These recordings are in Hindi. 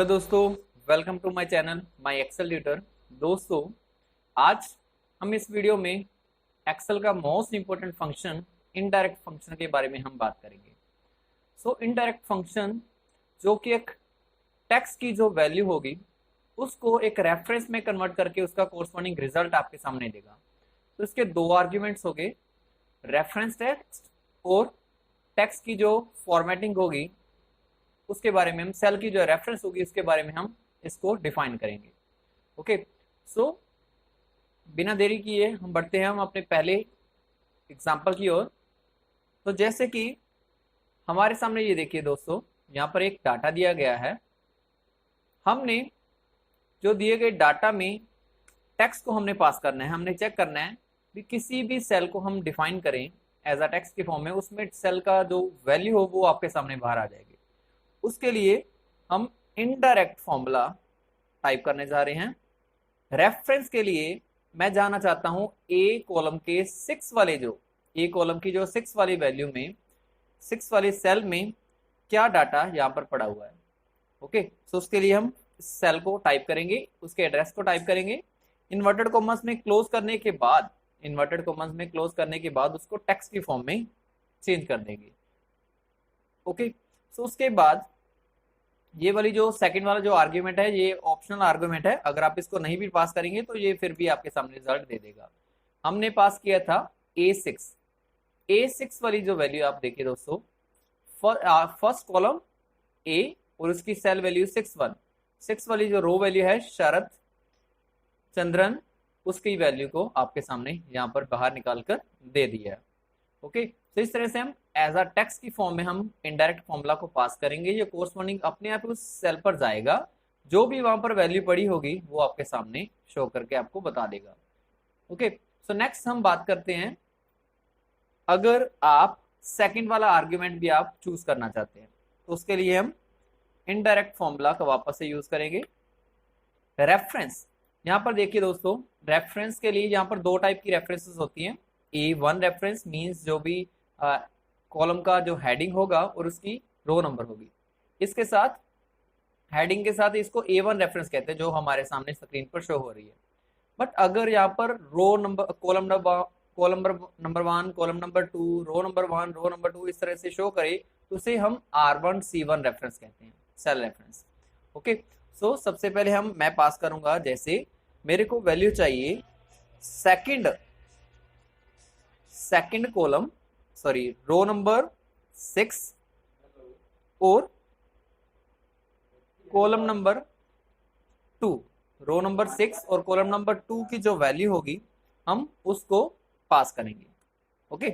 हेलो दोस्तों, welcome to my channel my Excel tutor. दोस्तों, आज हम इस वीडियो में एक्सेल का most important function indirect function के बारे में हम बात करेंगे। इनडायरेक्ट फंक्शन जो कि एक टेक्स्ट की जो वैल्यू होगी उसको एक रेफरेंस में कन्वर्ट करके उसका कोरस्पॉन्डिंग रिजल्ट आपके सामने देगा। तो इसके दो आर्ग्यूमेंट्स हो गए, रेफरेंस टेक्स्ट और टेक्स्ट की जो फॉर्मेटिंग होगी उसके बारे में, हम सेल की जो रेफरेंस होगी उसके बारे में हम इसको डिफाइन करेंगे। ओके, सो बिना देरी किए हम बढ़ते हैं हम अपने पहले एग्जांपल की ओर। तो जैसे कि हमारे सामने ये देखिए दोस्तों, यहाँ पर एक डाटा दिया गया है। हमने जो दिए गए डाटा में टेक्स्ट को हमने पास करना है, हमने चेक करना है कि किसी भी सेल को हम डिफाइन करें एज अ टेक्स्ट के फॉर्म में, उसमें सेल का जो वैल्यू हो वो आपके सामने बाहर आ जाएगी। उसके लिए हम इनडायरेक्ट फॉर्मूला टाइप करने जा रहे हैं। रेफरेंस के लिए मैं जाना चाहता हूं ए कॉलम के 6 वाले, जो ए कॉलम की जो 6 वाली वैल्यू में 6 वाली सेल में क्या डाटा यहां पर पड़ा हुआ है। ओके, सो उसके लिए हम सेल को टाइप करेंगे, उसके एड्रेस को टाइप करेंगे। इन्वर्टेड कॉमर्स में क्लोज करने के बाद, इन्वर्टेड कॉमर्स में क्लोज करने के बाद उसको टेक्स्ट की फॉर्म में चेंज कर देंगे। ओके, सो उसके बाद ये वाली जो सेकंड वाला जो आर्ग्यूमेंट है ये ऑप्शनल आर्ग्यूमेंट है, अगर आप इसको नहीं भी पास करेंगे तो ये फिर भी आपके सामने रिजल्ट दे देगा। हमने पास किया था ए6 वाली जो वैल्यू आप देखिए दोस्तों, फर्स्ट कॉलम ए और उसकी सेल वैल्यू 6 वाली जो रो वैल्यू है शरद चंद्रन, उसकी वैल्यू को आपके सामने यहाँ पर बाहर निकाल कर दे दिया है। ओके, तो इस तरह से हम एज अ टेक्स्ट की फॉर्म में हम इनडायरेक्ट फॉर्मूला को पास करेंगे। ये कोरस्पॉन्डिंग अपने आप उस सेल पर जाएगा, जो भी वहां पर वैल्यू पड़ी होगी वो आपके सामने शो करके आपको बता देगा। ओके, सो नेक्स्ट हम बात करते हैं, अगर आप सेकंड वाला आर्ग्यूमेंट भी आप चूज करना चाहते हैं तो उसके लिए हम इनडायरेक्ट फॉर्मूला का वापस से यूज करेंगे। रेफरेंस, यहाँ पर देखिए दोस्तों, रेफरेंस के लिए यहाँ पर दो टाइप की रेफरेंसेस होती हैं। A1 रेफरेंस मींस जो भी कॉलम का जो हेडिंग होगा और उसकी रो नंबर होगी, इसके साथ हेडिंग के साथ इसको A1 रेफरेंस कहते हैं, जो हमारे सामने स्क्रीन पर शो हो रही है। बट अगर यहाँ पर row number, column number 1, column number 2, row number 1, row number 2 इस तरह से शो करे तो उसे हम R1C1 रेफरेंस कहते हैं, सेल रेफरेंस। ओके, सो सबसे पहले मैं पास करूंगा, जैसे मेरे को वैल्यू चाहिए second column, sorry row number 6 और कॉलम नंबर 2, रो नंबर 6 और कॉलम नंबर 2 की जो वैल्यू होगी हम उसको पास करेंगे। ओके,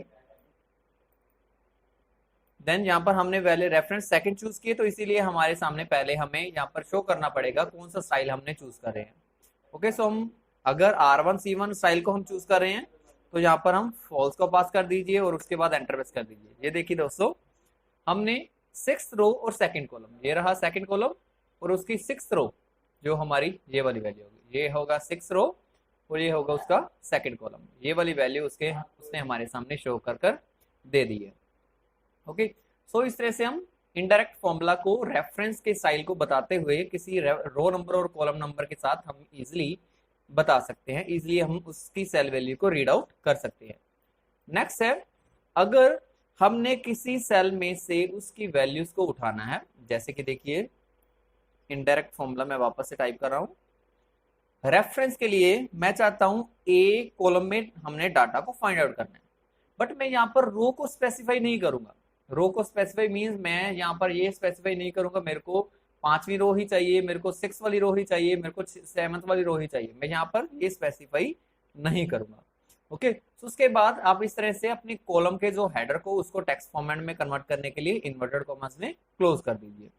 देन यहाँ पर हमने वैल्यू रेफरेंस सेकंड चूज किए, तो इसीलिए हमारे सामने पहले हमें यहाँ पर शो करना पड़ेगा कौन सा स्टाइल हमने चूज कर रहे हैं। ओके, सो हम अगर R1C1 स्टाइल को हम चूज कर रहे हैं तो यहाँ पर हम फॉल्स को पास कर दीजिए और उसके बाद एंटर प्रेस कर दीजिए। ये देखिए दोस्तों, हमने 6th रो और सेकंड कॉलम, ये रहा सेकंड कॉलम और उसकी 6th रो जो हमारी ये वाली वैल्यू होगी, ये होगा 6th रो और ये होगा उसका सेकंड कॉलम, ये वाली वैल्यू उसने हमारे सामने शो कर दे दी है। ओके, सो इस तरह से हम इनडायरेक्ट फॉर्मूला को रेफरेंस के स्टाइल को बताते हुए किसी रो नंबर और कॉलम नंबर के साथ हम इजिली बता सकते हैं, इजिली हम उसकी सेल वैल्यू को रीड आउट कर सकते हैं। नेक्स्ट है, अगर हमने किसी सेल में से उसकी वैल्यूज को उठाना है, जैसे कि देखिए इनडायरेक्ट फॉर्मूला मैं वापस से टाइप कर रहा हूं। रेफरेंस के लिए मैं चाहता हूं ए कॉलम में हमने डाटा को फाइंड आउट करना है, बट मैं यहाँ पर रो को स्पेसिफाई नहीं करूंगा। रो को स्पेसिफाई मींस मैं यहाँ पर ये स्पेसिफाई नहीं करूंगा मेरे को 5वीं रो ही चाहिए, मेरे को 6 वाली रो ही चाहिए, मेरे को 7th वाली रो ही चाहिए, मैं यहाँ पर ये स्पेसिफाई नहीं करूंगा। ओके, तो उसके बाद आप इस तरह से अपने कॉलम के जो हेडर को उसको टेक्स्ट फॉर्मेट में कन्वर्ट करने के लिए इन्वर्टेड कॉमर्स में क्लोज कर दीजिए।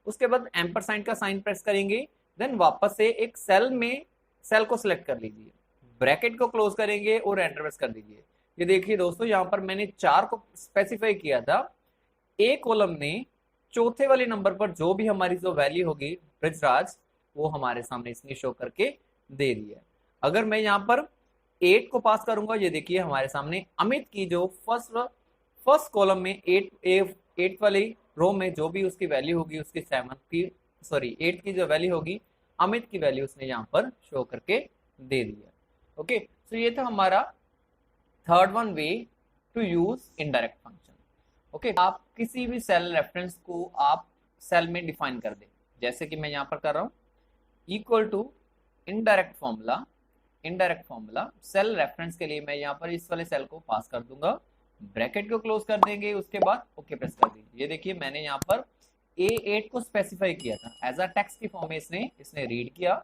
उसके बाद एम्परसाइंड का साइन प्रेस करेंगे, देन वापस से एक सेल को सिलेक्ट कर लीजिए, ब्रैकेट को क्लोज करेंगे और एंटर प्रेस कर दीजिए। ये देखिए दोस्तों, यहाँ पर मैंने 4 को स्पेसिफाई किया था, ए कॉलम ने चौथे वाले नंबर पर जो भी हमारी जो वैल्यू होगी ब्रिजराज, वो हमारे सामने इसने शो करके दे दिया। अगर मैं यहाँ पर 8 को पास करूंगा, ये देखिए हमारे सामने अमित की जो फर्स्ट कॉलम में 8 वाली रो में जो भी उसकी वैल्यू होगी उसकी 7th की सॉरी 8 की जो वैल्यू होगी अमित की वैल्यू उसने यहाँ पर शो करके दे दिया। ओके, सो ये था हमारा third one way to use indirect function. Okay, आप किसी भी सेल रेफरेंस को आप सेल में डिफाइन कर दे, जैसे कि मैं यहाँ पर कर रहा हूँ equal to indirect formula cell reference के लिए मैं यहाँ पर इस वाले सेल को पास कर दूंगा, ब्रैकेट को क्लोज कर देंगे, उसके बाद ओके प्रेस कर दीजिए। ये देखिए मैंने यहाँ पर A8 को स्पेसिफाई किया था एज अ टेक्स्ट की फॉर्म में, इसने रीड किया।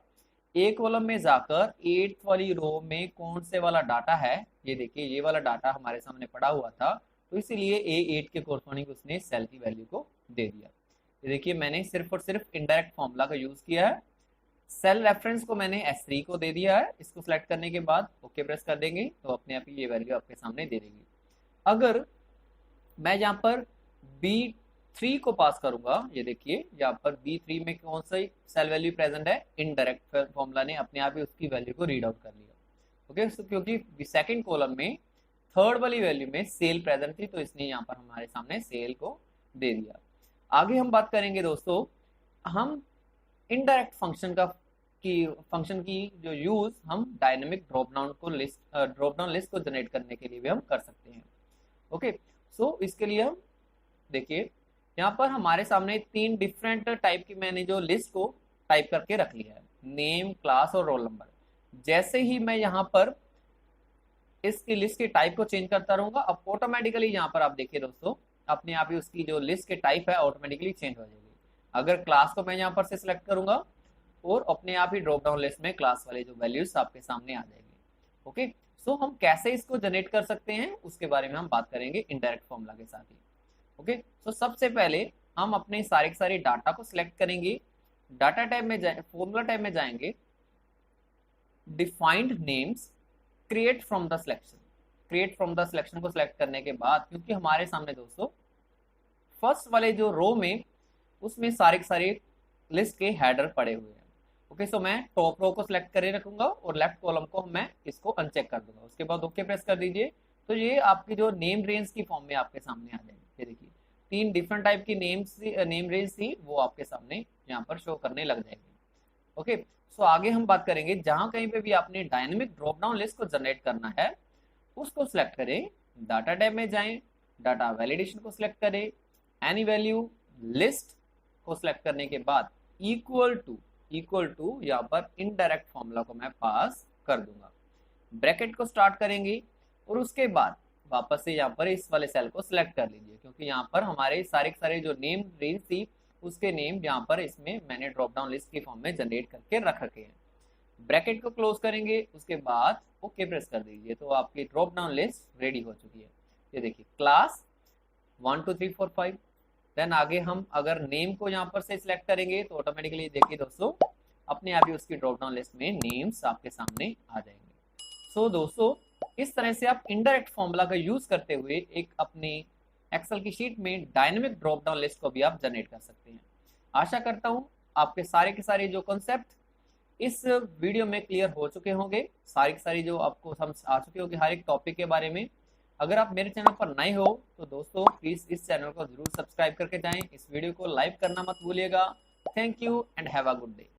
ए कॉलम में जाकर 8th वाली रो में कौन से वाला डाटा है, ये देखिए ये वाला डाटा हमारे सामने पड़ा हुआ था, तो इसीलिए A8 के कोरस्पॉन्डिंग उसने सेल की वैल्यू को दे दिया। ये देखिए मैंने सिर्फ और सिर्फ इनडायरेक्ट फॉर्मूला का यूज किया है। सेल रेफरेंस को मैंने S3 को दे दिया है, इसको सिलेक्ट करने के बाद ओके प्रेस कर देंगे तो अपने आप ही ये वैल्यू आपके सामने दे देगी। अगर मैं यहाँ पर B3 को पास करूंगा, ये देखिए यहाँ पर B3 में कौन सा सेल वैल्यू प्रेजेंट है, इनडायरेक्ट फॉर्मूला ने अपने आप ही उसकी वैल्यू को रीड आउट कर लिया। ओके, so क्योंकि सेकंड कॉलम में थर्ड वाली वैल्यू में सेल प्रेजेंट थी तो इसने यहाँ पर हमारे सामने सेल को दे दिया। आगे हम बात करेंगे दोस्तों, हम इनडायरेक्ट फंक्शन की जो यूज हम डायनेमिक ड्रॉप डाउन लिस्ट को जनरेट करने के लिए भी हम कर सकते हैं। ओके, सो इसके लिए हम देखिए यहाँ पर हमारे सामने 3 डिफरेंट टाइप की मैंने जो लिस्ट को टाइप करके रख लिया है, नेम, क्लास और रोल नंबर। जैसे ही मैं यहाँ पर इसकी लिस्ट के टाइप को चेंज करता रहूंगा, अब ऑटोमेटिकली यहाँ पर आप देखिए दोस्तों अपने आप ही उसकी जो लिस्ट के टाइप है ऑटोमेटिकली चेंज हो जाएगी। अगर क्लास को मैं यहाँ पर से सिलेक्ट करूंगा और अपने आप ही ड्रॉप डाउन लिस्ट में क्लास वाले जो वैल्यूज आपके सामने आ जाएगी। ओके, सो हम कैसे इसको जनरेट कर सकते हैं उसके बारे में हम बात करेंगे इनडायरेक्ट फॉर्मूला के साथ ही। ओके, सो सबसे पहले हम अपने सारे डाटा को सिलेक्ट करेंगे, डाटा टाइप में फॉर्मूला टाइप में जाएंगे, defined names, create from the selection को सिलेक्ट करने के बाद, क्योंकि हमारे सामने दोस्तों फर्स्ट वाले जो रो में उसमें सारे लिस्ट के हेडर पड़े हुए हैं। ओके, सो मैं टॉप रो को सिलेक्ट करे रखूंगा और लेफ्ट कॉलम को मैं इसको अनचेक कर दूंगा, उसके बाद ओके प्रेस कर दीजिए तो ये आपकी जो नेम रेंज की फॉर्म में आपके सामने आ जाएगी। ये देखिए 3 डिफरेंट टाइप की नेम रेंज थी वो आपके सामने यहाँ पर शो करने लग जाएगी। ओके, सो आगे हम बात करेंगे, जहां कहीं पे भी आपने डायनेमिक ड्रॉप डाउन लिस्ट को जनरेट करना है उसको सिलेक्ट करें, डाटा टाइप में जाएं, डाटा वैलिडेशन को सिलेक्ट करें, एनी वैल्यू लिस्ट को सिलेक्ट करने के बाद इक्वल टू यहाँ पर इनडायरेक्ट फॉर्मूला को मैं पास कर दूंगा, ब्रैकेट को स्टार्ट करेंगे और उसके बाद वापस से यहाँ पर इस वाले सेल को सिलेक्ट कर लीजिए, क्योंकि यहाँ पर हमारे सारे जो नेम रेंज थी उसके नेम यहाँ पर इसमें मैंने ड्रॉप डाउन लिस्ट की फॉर्म में जनरेट करके रख रखे हैं। ब्रैकेट को क्लोज करेंगे, उसके बाद ओके प्रेस कर दीजिए तो आपकी ड्रॉप डाउन लिस्ट रेडी हो चुकी है। ये देखिए क्लास 1 2 3 4 5। देन आगे हम अगर नेम को यहाँ पर से सिलेक्ट करेंगे तो ऑटोमेटिकली देखिए दोस्तों अपने आप ही उसकी ड्रॉप डाउन लिस्ट में नेम्स आपके सामने आ जाएंगे। सो दोस्तों इस तरह से आप इनडायरेक्ट फॉर्मूला का यूज करते हुए एक अपने एक्सेल की शीट में डायनेमिक ड्रॉप डाउन लिस्ट को भी आप जनरेट कर सकते हैं। आशा करता हूं आपके सारे के सारे जो कॉन्सेप्ट इस वीडियो में क्लियर हो चुके होंगे, सारी जो आपको समझ आ चुके होंगे हर एक टॉपिक के बारे में। अगर आप मेरे चैनल पर नए हो तो दोस्तों प्लीज इस चैनल को जरूर सब्सक्राइब करके जाएं, इस वीडियो को लाइक करना मत भूलिएगा। Thank you and have a good day.